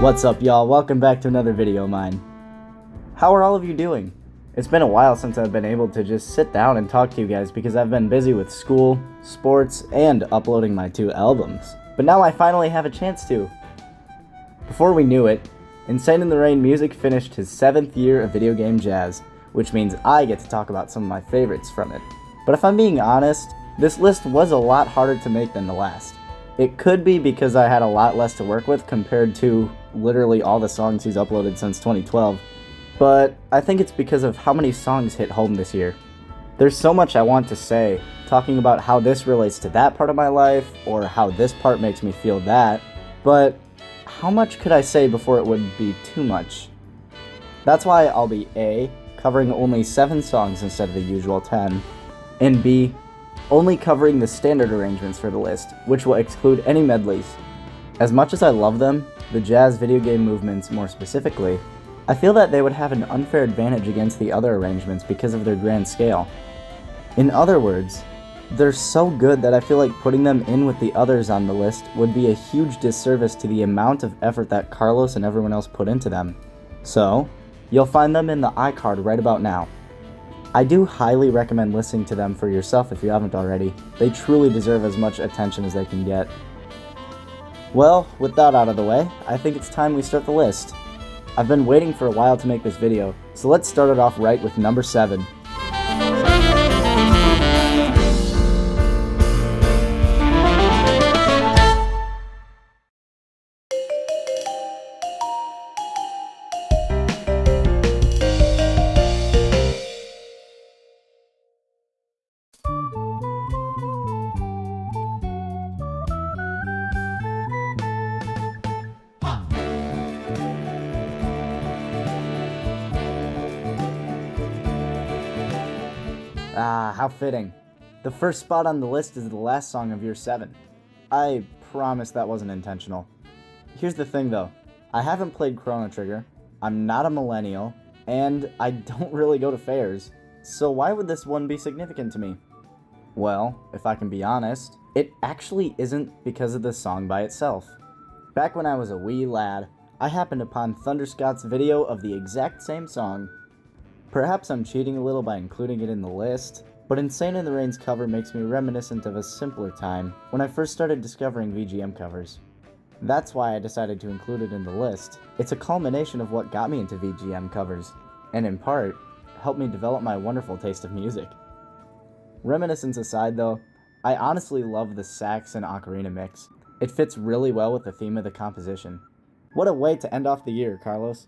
What's up, y'all? Welcome back to another video of mine. How are all of you doing? It's been a while since I've been able to just sit down and talk to you guys because I've been busy with school, sports, and uploading my 2 albums. But now I finally have a chance to. Before we knew it, Insaneintherainmusic finished his 7th year of video game jazz, which means I get to talk about some of my favorites from it. But if I'm being honest, this list was a lot harder to make than the last. It could be because I had a lot less to work with compared to literally all the songs he's uploaded since 2012, but I think it's because of how many songs hit home this year. There's so much I want to say, talking about how this relates to that part of my life, or how this part makes me feel that, but how much could I say before it would be too much? That's why I'll be A, covering only 7 songs instead of the usual 10, and B, only covering the standard arrangements for the list, which will exclude any medleys. As much as I love them, the jazz video game movements more specifically, I feel that they would have an unfair advantage against the other arrangements because of their grand scale. In other words, they're so good that I feel like putting them in with the others on the list would be a huge disservice to the amount of effort that Carlos and everyone else put into them. So, you'll find them in the iCard right about now. I do highly recommend listening to them for yourself if you haven't already. They truly deserve as much attention as they can get. Well, with that out of the way, I think it's time we start the list. I've been waiting for a while to make this video, so let's start it off right with number 7. Ah, how fitting. The first spot on the list is the last song of year 7. I promise that wasn't intentional. Here's the thing though, I haven't played Chrono Trigger, I'm not a millennial, and I don't really go to fairs, so why would this one be significant to me? Well, if I can be honest, it actually isn't because of the song by itself. Back when I was a wee lad, I happened upon Thunderscott's video of the exact same song. Perhaps I'm cheating a little by including it in the list, but Insane in the Rain's cover makes me reminiscent of a simpler time when I first started discovering VGM covers. That's why I decided to include it in the list. It's a culmination of what got me into VGM covers, and in part, helped me develop my wonderful taste of music. Reminiscence aside though, I honestly love the sax and ocarina mix. It fits really well with the theme of the composition. What a way to end off the year, Carlos.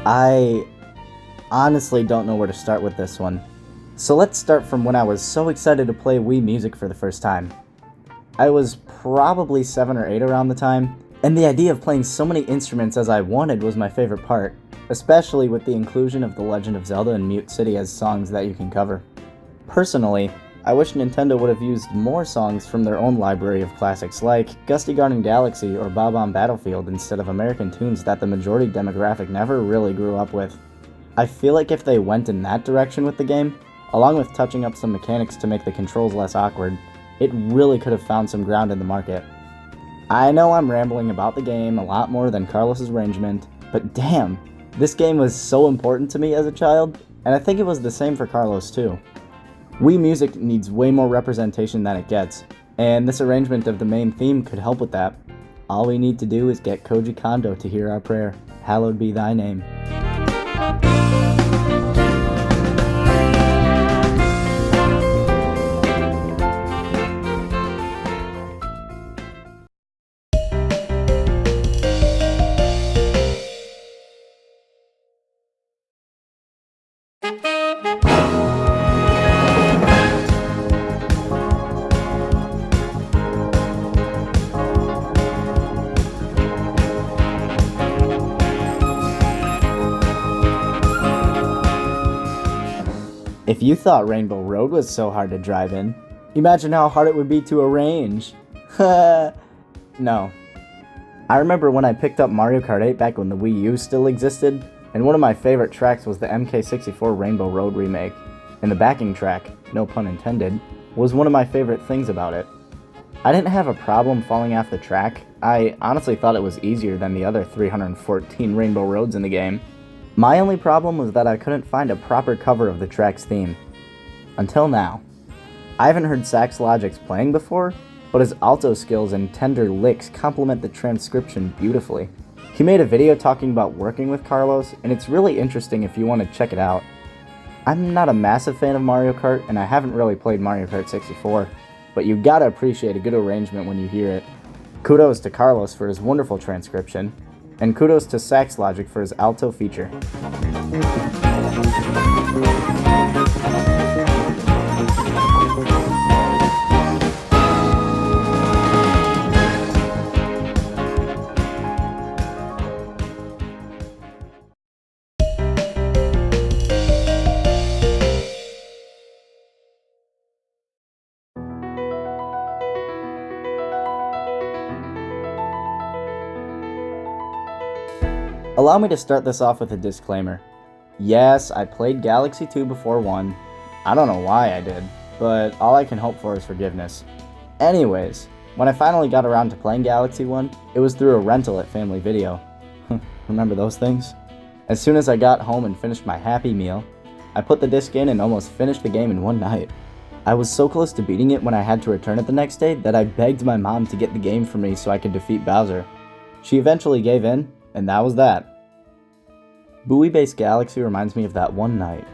I honestly don't know where to start with this one. So let's start from when I was so excited to play Wii Music for the first time. I was probably 7 or 8 around the time, and the idea of playing so many instruments as I wanted was my favorite part, especially with the inclusion of The Legend of Zelda and Mute City as songs that you can cover. Personally, I wish Nintendo would have used more songs from their own library of classics like Gusty Garden Galaxy or Bob-omb Battlefield instead of American tunes that the majority demographic never really grew up with. I feel like if they went in that direction with the game, along with touching up some mechanics to make the controls less awkward, it really could have found some ground in the market. I know I'm rambling about the game a lot more than Carlos's arrangement, but damn, this game was so important to me as a child, and I think it was the same for Carlos too. Wii Music needs way more representation than it gets, and this arrangement of the main theme could help with that. All we need to do is get Koji Kondo to hear our prayer, "Hallowed be thy name." If you thought Rainbow Road was so hard to drive in, imagine how hard it would be to arrange. No. I remember when I picked up Mario Kart 8 back when the Wii U still existed, and one of my favorite tracks was the MK64 Rainbow Road remake. And the backing track, no pun intended, was one of my favorite things about it. I didn't have a problem falling off the track. I honestly thought it was easier than the other 314 Rainbow Roads in the game. My only problem was that I couldn't find a proper cover of the track's theme. Until now. I haven't heard Sax Logic's playing before, but his alto skills and tender licks complement the transcription beautifully. He made a video talking about working with Carlos, and it's really interesting if you want to check it out. I'm not a massive fan of Mario Kart, and I haven't really played Mario Kart 64, but you gotta appreciate a good arrangement when you hear it. Kudos to Carlos for his wonderful transcription, and kudos to Sax Logic for his alto feature. Allow me to start this off with a disclaimer. Yes, I played Galaxy 2 before 1. I don't know why I did, but all I can hope for is forgiveness. Anyways, when I finally got around to playing Galaxy 1, it was through a rental at Family Video. Remember those things? As soon as I got home and finished my Happy Meal, I put the disc in and almost finished the game in one night. I was so close to beating it when I had to return it the next day that I begged my mom to get the game for me so I could defeat Bowser. She eventually gave in, and that was that. Buoy-based Galaxy reminds me of that one night,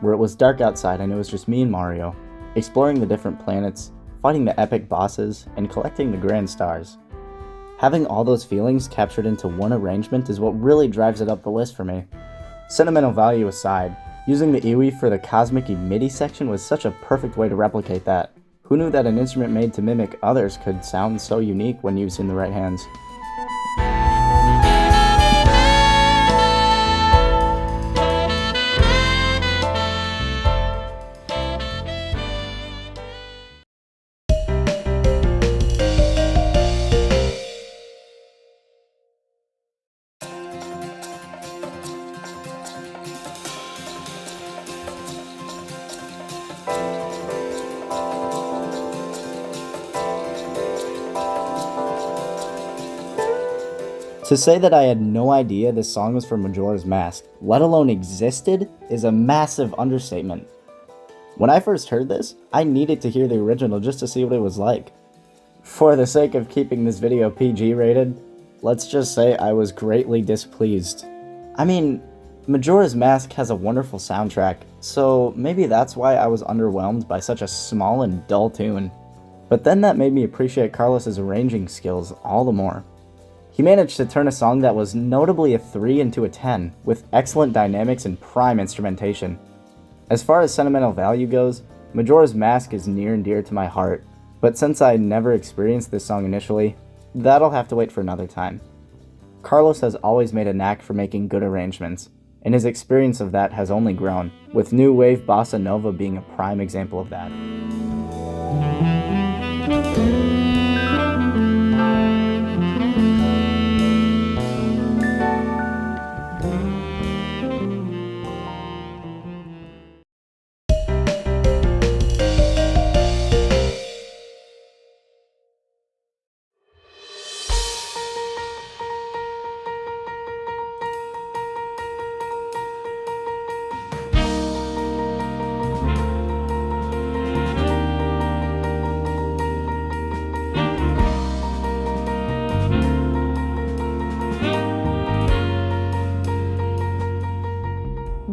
where it was dark outside and it was just me and Mario, exploring the different planets, fighting the epic bosses, and collecting the grand stars. Having all those feelings captured into one arrangement is what really drives it up the list for me. Sentimental value aside, using the EIene for the Cosmic MIDI section was such a perfect way to replicate that. Who knew that an instrument made to mimic others could sound so unique when used in the right hands? To say that I had no idea this song was from Majora's Mask, let alone existed, is a massive understatement. When I first heard this, I needed to hear the original just to see what it was like. For the sake of keeping this video PG rated, let's just say I was greatly displeased. I mean, Majora's Mask has a wonderful soundtrack, so maybe that's why I was underwhelmed by such a small and dull tune. But then that made me appreciate Carlos's arranging skills all the more. He managed to turn a song that was notably a 3 into a 10, with excellent dynamics and prime instrumentation. As far as sentimental value goes, Majora's Mask is near and dear to my heart, but since I never experienced this song initially, that'll have to wait for another time. Carlos has always made a knack for making good arrangements, and his experience of that has only grown, with new wave bossa nova being a prime example of that.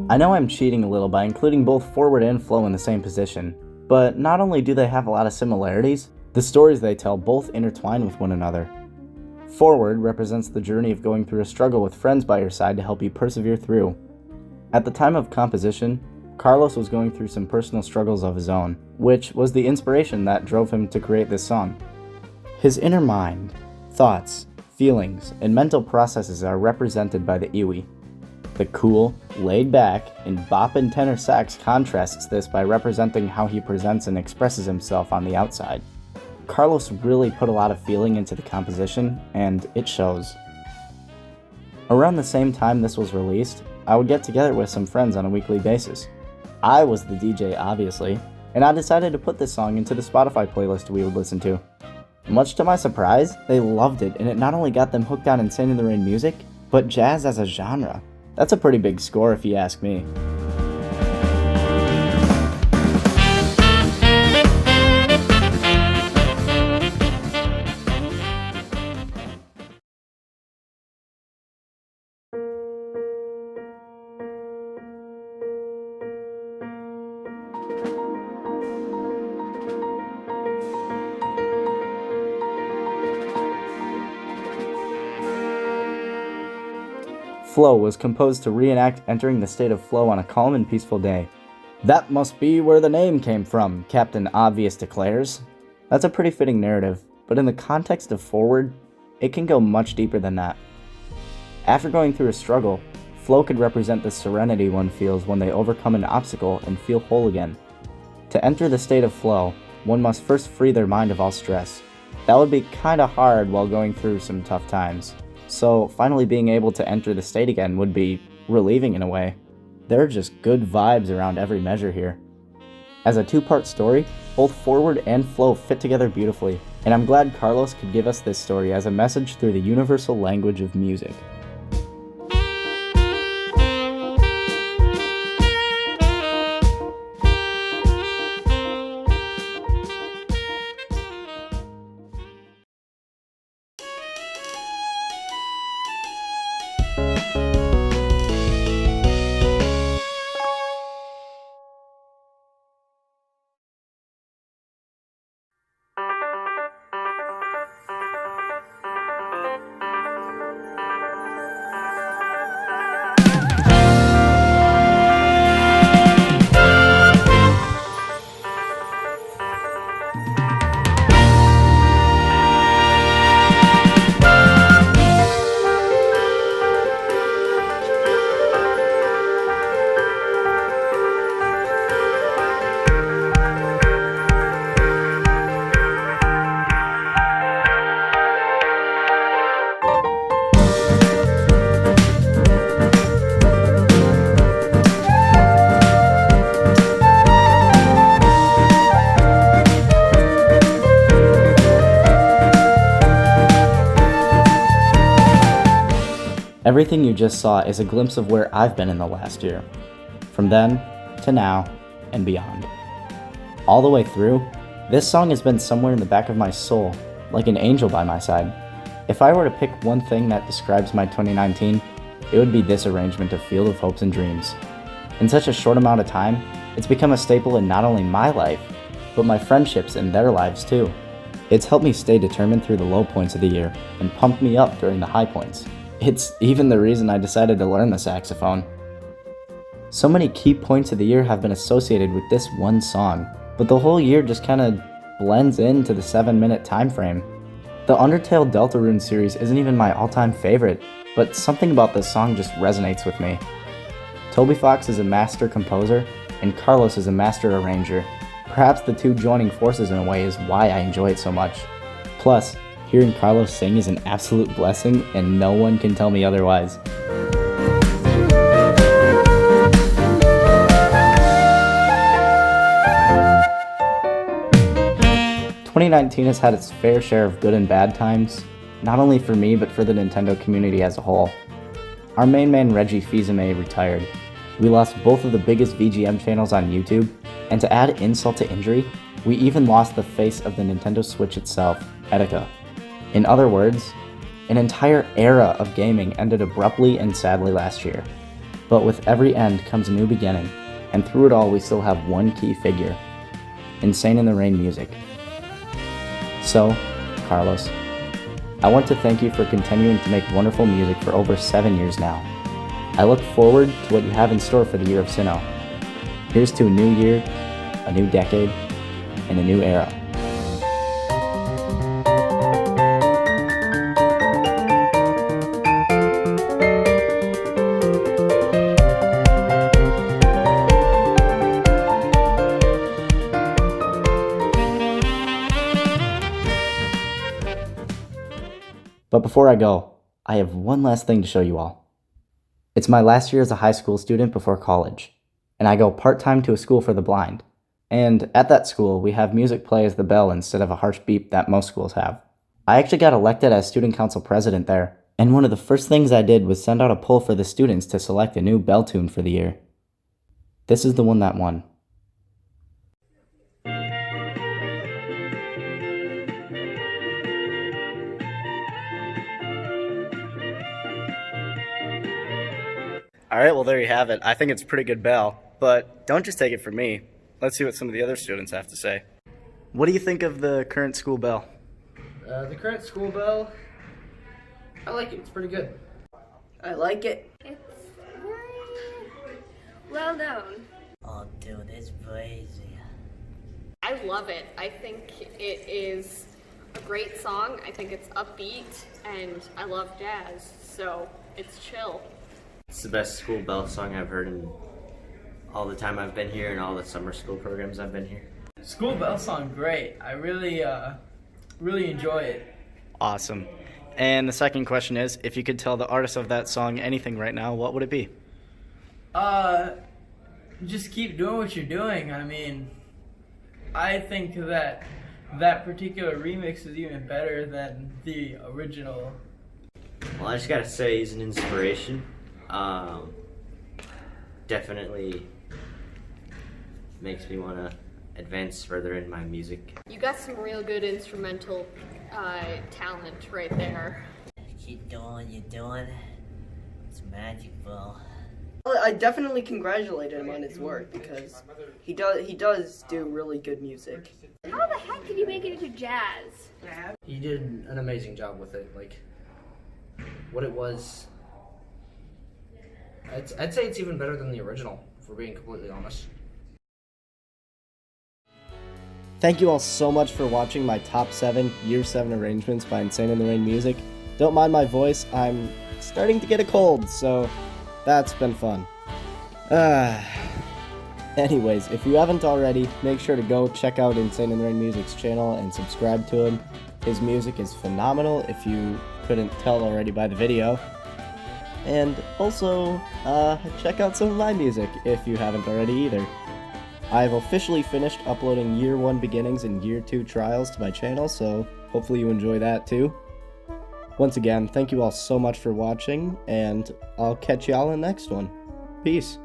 I know I'm cheating a little by including both Forward and Flow in the same position, but not only do they have a lot of similarities, the stories they tell both intertwine with one another. Forward represents the journey of going through a struggle with friends by your side to help you persevere through. At the time of composition, Carlos was going through some personal struggles of his own, which was the inspiration that drove him to create this song. His inner mind, thoughts, feelings, and mental processes are represented by the EIene. The cool, laid-back, and boppin' tenor sax contrasts this by representing how he presents and expresses himself on the outside. Carlos really put a lot of feeling into the composition, and it shows. Around the same time this was released, I would get together with some friends on a weekly basis. I was the DJ, obviously, and I decided to put this song into the Spotify playlist we would listen to. Much to my surprise, they loved it, and it not only got them hooked on Insaneintherainmusic, but jazz as a genre. That's a pretty big score if you ask me. Flow was composed to reenact entering the state of flow on a calm and peaceful day. That must be where the name came from, Captain Obvious declares. That's a pretty fitting narrative, but in the context of Forward, it can go much deeper than that. After going through a struggle, flow could represent the serenity one feels when they overcome an obstacle and feel whole again. To enter the state of flow, one must first free their mind of all stress. That would be kinda hard while going through some tough times. So finally being able to enter the state again would be relieving in a way. There are just good vibes around every measure here. As a two-part story, both Forward and Flow fit together beautifully, and I'm glad Carlos could give us this story as a message through the universal language of music. Everything you just saw is a glimpse of where I've been in the last year. From then, to now, and beyond. All the way through, this song has been somewhere in the back of my soul, like an angel by my side. If I were to pick one thing that describes my 2019, it would be this arrangement of Field of Hopes and Dreams. In such a short amount of time, it's become a staple in not only my life, but my friendships and their lives too. It's helped me stay determined through the low points of the year, and pumped me up during the high points. It's even the reason I decided to learn the saxophone. So many key points of the year have been associated with this one song, but the whole year just kinda blends into the 7-minute time frame. The Undertale Deltarune series isn't even my all-time favorite, but something about this song just resonates with me. Toby Fox is a master composer, and Carlos is a master arranger. Perhaps the two joining forces in a way is why I enjoy it so much. Plus, hearing Carlos sing is an absolute blessing, and no one can tell me otherwise. "2019 has had its fair share of good and bad times, not only for me but for the Nintendo community as a whole. Our main man Reggie Fils-Aimé retired. We lost both of the biggest VGM channels on YouTube, and to add insult to injury, we even lost the face of the Nintendo Switch itself, Etika. In other words, an entire era of gaming ended abruptly and sadly last year. But with every end comes a new beginning, and through it all we still have one key figure: Insaneintherainmusic. So, Carlos, I want to thank you for continuing to make wonderful music for over 7 years now. I look forward to what you have in store for the year of Sinnoh. Here's to a new year, a new decade, and a new era." before I go, I have one last thing to show you all. It's my last year as a high school student before college, and I go part-time to a school for the blind. And at that school, we have music play as the bell instead of a harsh beep that most schools have. I actually got elected as student council president there, and one of the first things I did was send out a poll for the students to select a new bell tune for the year. This is the one that won. Alright, well there you have it. I think it's a pretty good bell, but don't just take it from me. Let's see what some of the other students have to say. What do you think of the current school bell? The current school bell, I like it. It's pretty good. I like it. It's very well known. Oh, dude, it's crazy. I love it. I think it is a great song. I think it's upbeat, and I love jazz, so it's chill. It's the best school bell song I've heard in all the time I've been here and all the summer school programs I've been here. School bell song, great. I really enjoy it. Awesome. And the second question is, if you could tell the artist of that song anything right now, what would it be? Just keep doing what you're doing. I mean, I think that particular remix is even better than the original. Well, I just gotta say he's an inspiration. Definitely makes me want to advance further in my music. You got some real good instrumental talent right there. Keep doing what you're doing. It's magic, bro. Well, I definitely congratulate him on his work because he does do really good music. How the heck did you make it into jazz? He did an amazing job with it. Like, what it was, I'd say it's even better than the original, if we're being completely honest. Thank you all so much for watching my top 7 Year 7 arrangements by Insaneintherainmusic. Don't mind my voice, I'm starting to get a cold, so that's been fun. Anyways, if you haven't already, make sure to go check out Insaneintherainmusic's channel and subscribe to him. His music is phenomenal, if you couldn't tell already by the video. And also, check out some of my music if you haven't already either. I've officially finished uploading Year 1 beginnings and Year 2 trials to my channel, so hopefully you enjoy that too. Once again, thank you all so much for watching, and I'll catch y'all in the next one. Peace.